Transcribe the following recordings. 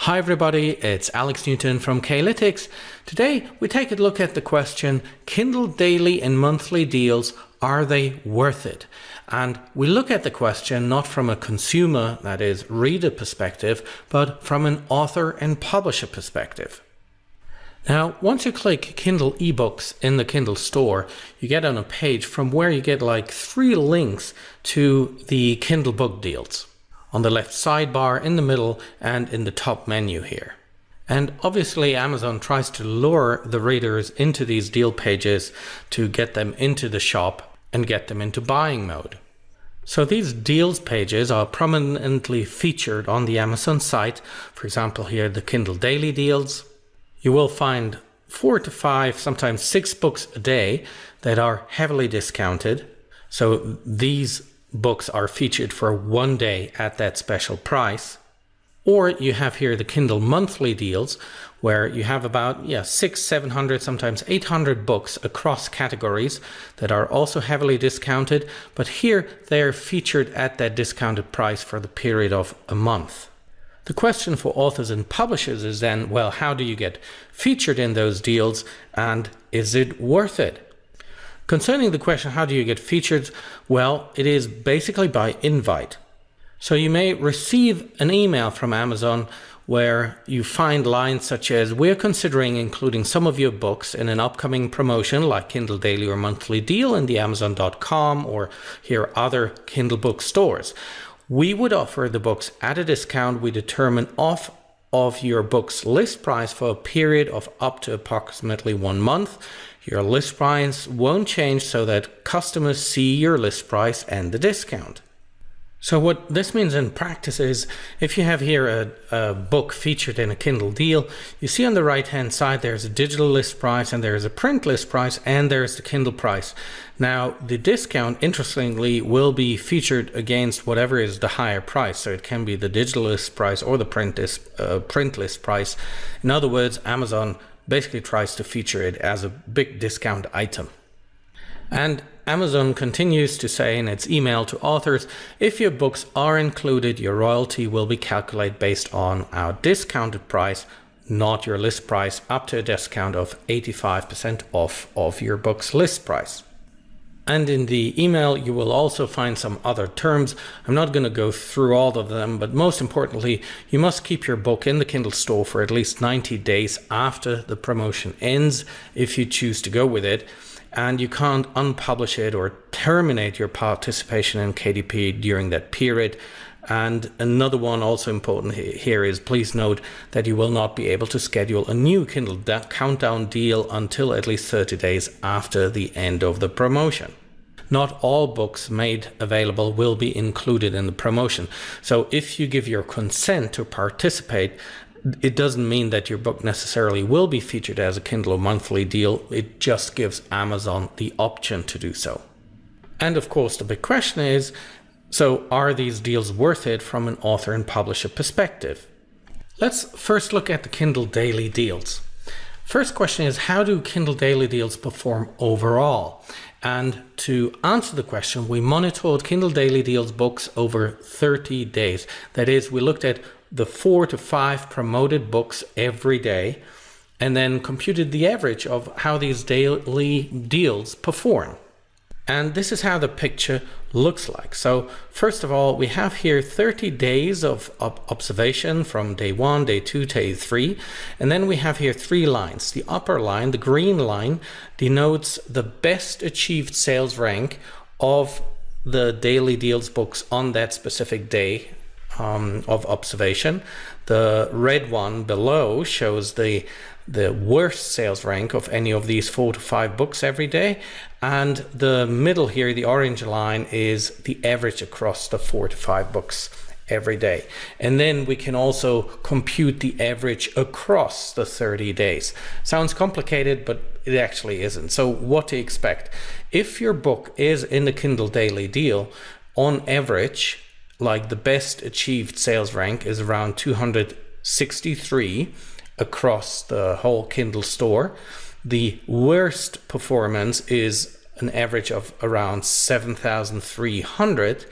Hi everybody, it's Alex Newton from K-lytics. Today we take a look at the question, Kindle daily and monthly deals, are they worth it? And we look at the question not from a consumer, that is reader perspective, but from an author and publisher perspective. Now, once you click Kindle eBooks in the Kindle store, you get on a page from where you get like 3 links to the Kindle book deals. On the left sidebar, in the middle, and in the top menu here. And obviously Amazon tries to lure the readers into these deal pages to get them into the shop and get them into buying mode. So these deals pages are prominently featured on the Amazon site. For example, here the Kindle Daily Deals. You will find 4 to 5, sometimes 6 books a day that are heavily discounted. So these books are featured for one day at that special price. Or you have here the Kindle monthly deals, where you have about 600, 700, sometimes 800 books across categories that are also heavily discounted, but here they're featured at that discounted price for the period of a month. The question for authors and publishers is then, well, how do you get featured in those deals, and is it worth it? Concerning the question, how do you get featured? Well, it is basically by invite. So you may receive an email from Amazon where you find lines such as, we're considering including some of your books in an upcoming promotion like Kindle Daily or Monthly Deal in the Amazon.com or here other Kindle book stores. We would offer the books at a discount we determine off of your book's list price for a period of up to approximately 1 month. Your list price won't change so that customers see your list price and the discount. So what this means in practice is, if you have here a book featured in a Kindle deal, you see on the right hand side there's a digital list price and there's a print list price and there's the Kindle price. Now the discount, interestingly, will be featured against whatever is the higher price. So it can be the digital list price or the print list price. In other words, Amazon basically tries to feature it as a big discount item. And Amazon continues to say in its email to authors, if your books are included, your royalty will be calculated based on our discounted price, not your list price, up to a discount of 85% off of your book's list price. And in the email, you will also find some other terms. I'm not going to go through all of them, but most importantly, you must keep your book in the Kindle store for at least 90 days after the promotion ends, if you choose to go with it. And you can't unpublish it or terminate your participation in KDP during that period. And another one also important here is, please note that you will not be able to schedule a new Kindle countdown deal until at least 30 days after the end of the promotion. Not all books made available will be included in the promotion. So if you give your consent to participate, it doesn't mean that your book necessarily will be featured as a Kindle monthly deal. It just gives Amazon the option to do so. And of course, the big question is, so are these deals worth it from an author and publisher perspective? Let's first look at the Kindle Daily Deals. First question is, how do Kindle Daily Deals perform overall? And to answer the question, we monitored Kindle Daily Deals books over 30 days. That is, we looked at the 4 to 5 promoted books every day and then computed the average of how these daily deals perform. And this is how the picture looks like. So first of all, we have here 30 days of observation from day 1, day 2, day 3. And then we have here 3 lines. The upper line, the green line, denotes the best achieved sales rank of the daily deals books on that specific day of observation. The red one below shows the worst sales rank of any of these 4 to 5 books every day, and the middle here, the orange line, is the average across the 4 to 5 books every day. And then we can also compute the average across the 30 days. Sounds complicated, but it actually isn't. So what to expect? If your book is in the Kindle Daily Deal, on average, like the best achieved sales rank is around 263 across the whole Kindle store. The worst performance is an average of around 7,300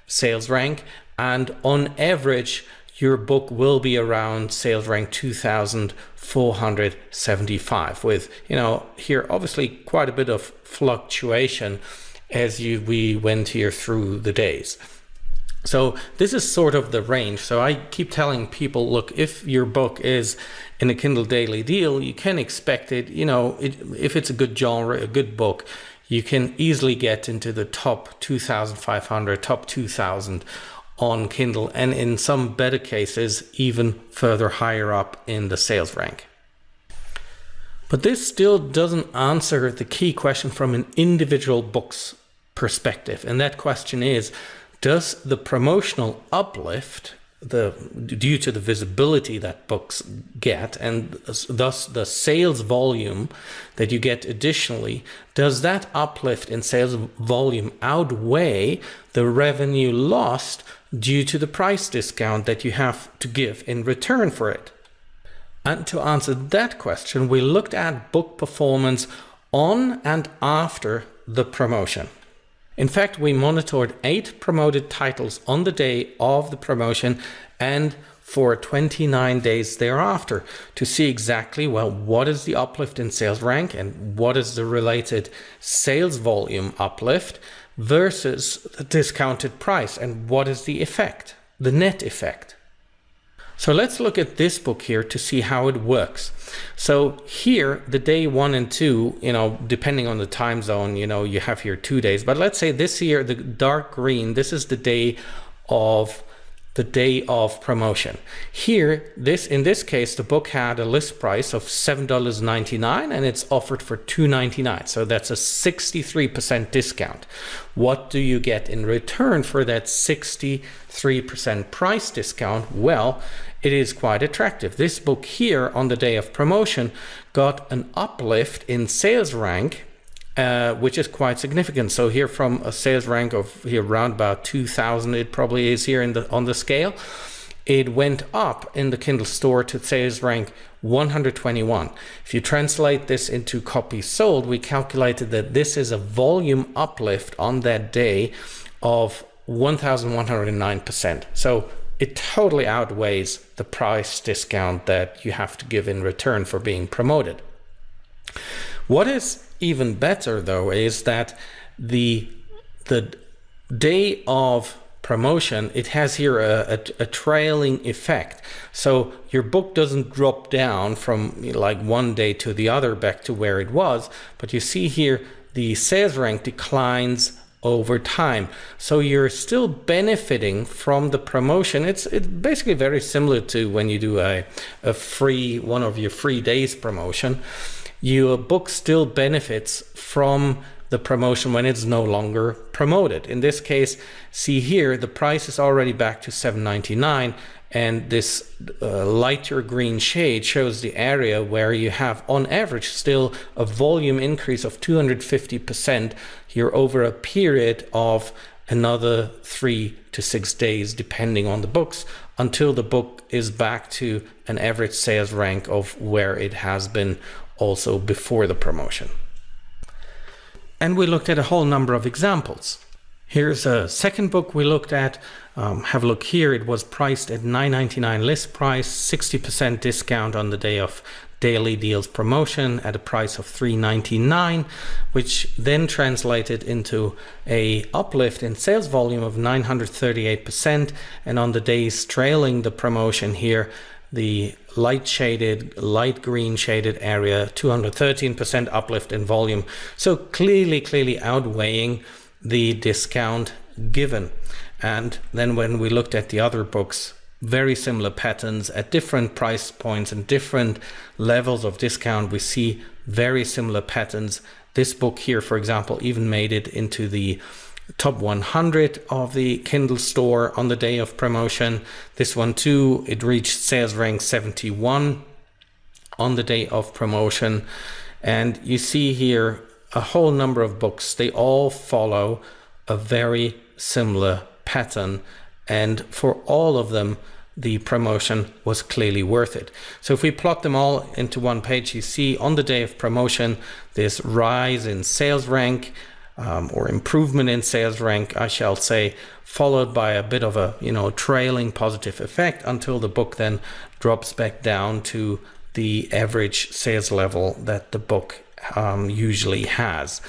sales rank, and on average your book will be around sales rank 2475, with, here obviously quite a bit of fluctuation as we went here through the days. So this is sort of the range. So I keep telling people, look, if your book is in a Kindle Daily Deal, you can expect it, if it's a good genre, a good book, you can easily get into the top 2,500, top 2,000 on Kindle, and in some better cases, even further higher up in the sales rank. But this still doesn't answer the key question from an individual book's perspective. And that question is, does the promotional uplift, due to the visibility that books get, and thus the sales volume that you get additionally, does that uplift in sales volume outweigh the revenue lost due to the price discount that you have to give in return for it? And to answer that question, we looked at book performance on and after the promotion. In fact, we monitored 8 promoted titles on the day of the promotion and for 29 days thereafter to see exactly, well, what is the uplift in sales rank and what is the related sales volume uplift versus the discounted price, and what is the effect, the net effect. So let's look at this book here to see how it works. So here, the day 1 and 2, depending on the time zone, you have here 2 days. But let's say this here, the dark green, this is the day of promotion. Here, in this case, the book had a list price of $7.99 and it's offered for $2.99. So that's a 63% discount. What do you get in return for that 63% price discount? Well, it is quite attractive. This book here on the day of promotion got an uplift in sales rank, which is quite significant. So here, from a sales rank of here around about 2,000, it probably is here on the scale, it went up in the Kindle store to sales rank 121. If you translate this into copies sold, we calculated that this is a volume uplift on that day of 1,109%. So it totally outweighs the price discount that you have to give in return for being promoted. What is even better, though, is that the day of promotion, it has here a trailing effect. So your book doesn't drop down from like one day to the other back to where it was, but you see here the sales rank declines over time. So you're still benefiting from the promotion. It's basically very similar to when you do a free, one of your free days promotion. Your book still benefits from the promotion when it's no longer promoted. In this case, see here, the price is already back to $7.99, and this lighter green shade shows the area where you have on average still a volume increase of 250% here over a period of another 3 to 6 days, depending on the books, until the book is back to an average sales rank of where it has been also before the promotion. And we looked at a whole number of examples. Here's a second book we looked at. Have a look here. It was priced at $9.99 list price, 60% discount on the day of Daily Deals promotion at a price of $3.99, which then translated into a uplift in sales volume of 938%. And on the days trailing the promotion here, the light green shaded area, 213% uplift in volume. So clearly outweighing the discount given. And then when we looked at the other books, very similar patterns at different price points and different levels of discount, we see very similar patterns. This book here, for example, even made it into the top 100 of the Kindle store on the day of promotion. This one too, it reached sales rank 71 on the day of promotion. And you see here a whole number of books. They all follow a very similar pattern, and for all of them the promotion was clearly worth it. So if we plot them all into one page, you see on the day of promotion this rise in sales rank or improvement in sales rank, I shall say, followed by a bit of a trailing positive effect until the book then drops back down to the average sales level that the book usually has.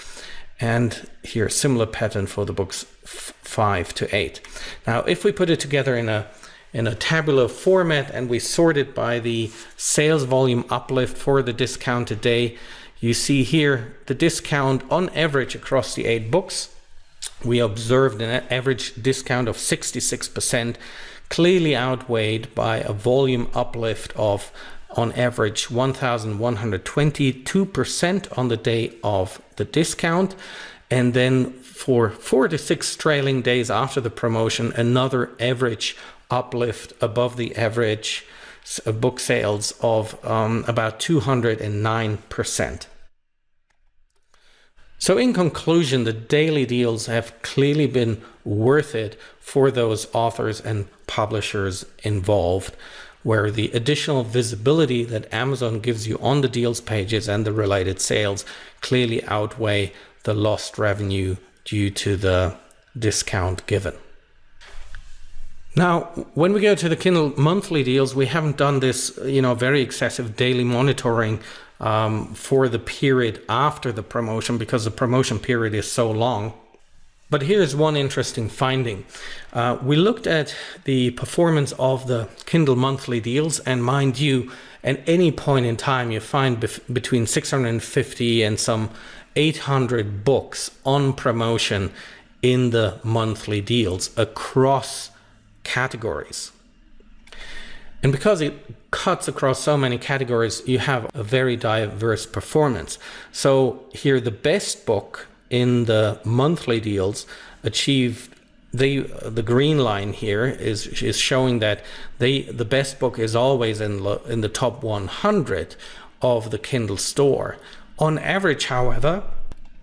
And here, similar pattern for the books 5 to 8. Now, if we put it together in a tabular format and we sort it by the sales volume uplift for the discounted day, you see here the discount on average across the 8 books. We observed an average discount of 66%, clearly outweighed by a volume uplift of, on average, 1,122% on the day of the discount. And then for 4 to 6 trailing days after the promotion, another average uplift above the average book sales of about 209%. So in conclusion, the daily deals have clearly been worth it for those authors and publishers involved, where the additional visibility that Amazon gives you on the deals pages and the related sales clearly outweigh the lost revenue due to the discount given. Now, when we go to the Kindle monthly deals, we haven't done this, very excessive daily monitoring for the period after the promotion, because the promotion period is so long. But here's one interesting finding. We looked at the performance of the Kindle monthly deals, and mind you, at any point in time, you find between 650 and some 800 books on promotion in the monthly deals across categories. And because it cuts across so many categories, you have a very diverse performance. So here, the best book in the monthly deals achieved, the green line here is showing that the best book is always in the top 100 of the Kindle store. On average, however,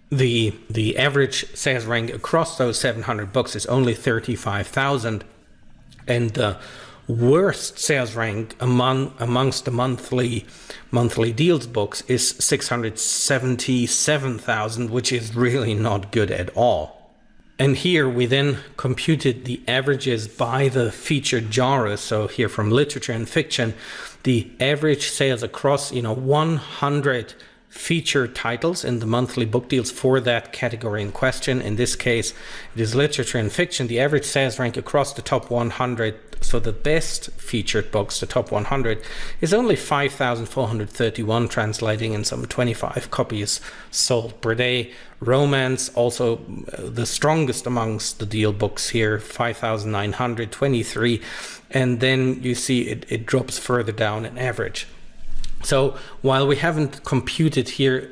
the average sales rank across those 700 books is only 35,000, and the worst sales rank amongst the monthly deals books is 677,000, which is really not good at all. And here we then computed the averages by the featured genres. So here, from literature and fiction, the average sales across 100 featured titles in the monthly book deals for that category in question. In this case, it is literature and fiction. The average sales rank across the top 100, so the best featured books, the top 100, is only 5,431, translating in some 25 copies sold per day. Romance, also the strongest amongst the deal books here, 5,923. And then you see it drops further down in average. So while we haven't computed here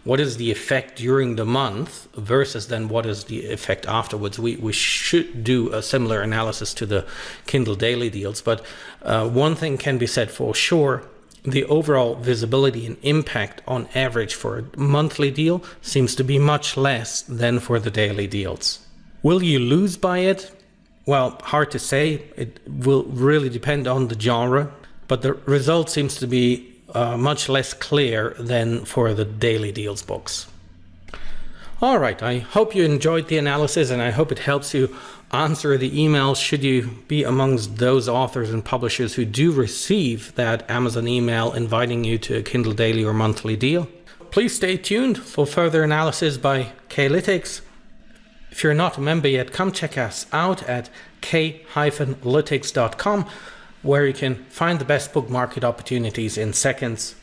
what is the effect during the month versus then what is the effect afterwards, we should do a similar analysis to the Kindle Daily Deals. But one thing can be said for sure: the overall visibility and impact on average for a monthly deal seems to be much less than for the daily deals. Will you lose by it? Well, hard to say. It will really depend on the genre, but the result seems to be much less clear than for the daily deals books. All right, I hope you enjoyed the analysis, and I hope it helps you answer the emails should you be amongst those authors and publishers who do receive that Amazon email inviting you to a Kindle daily or monthly deal. Please stay tuned for further analysis by K-lytics. If you're not a member yet, come check us out at K-lytics.com, where you can find the best book market opportunities in seconds.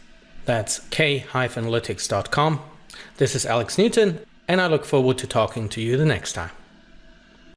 That's K-lytics.com. This is Alex Newton, and I look forward to talking to you the next time.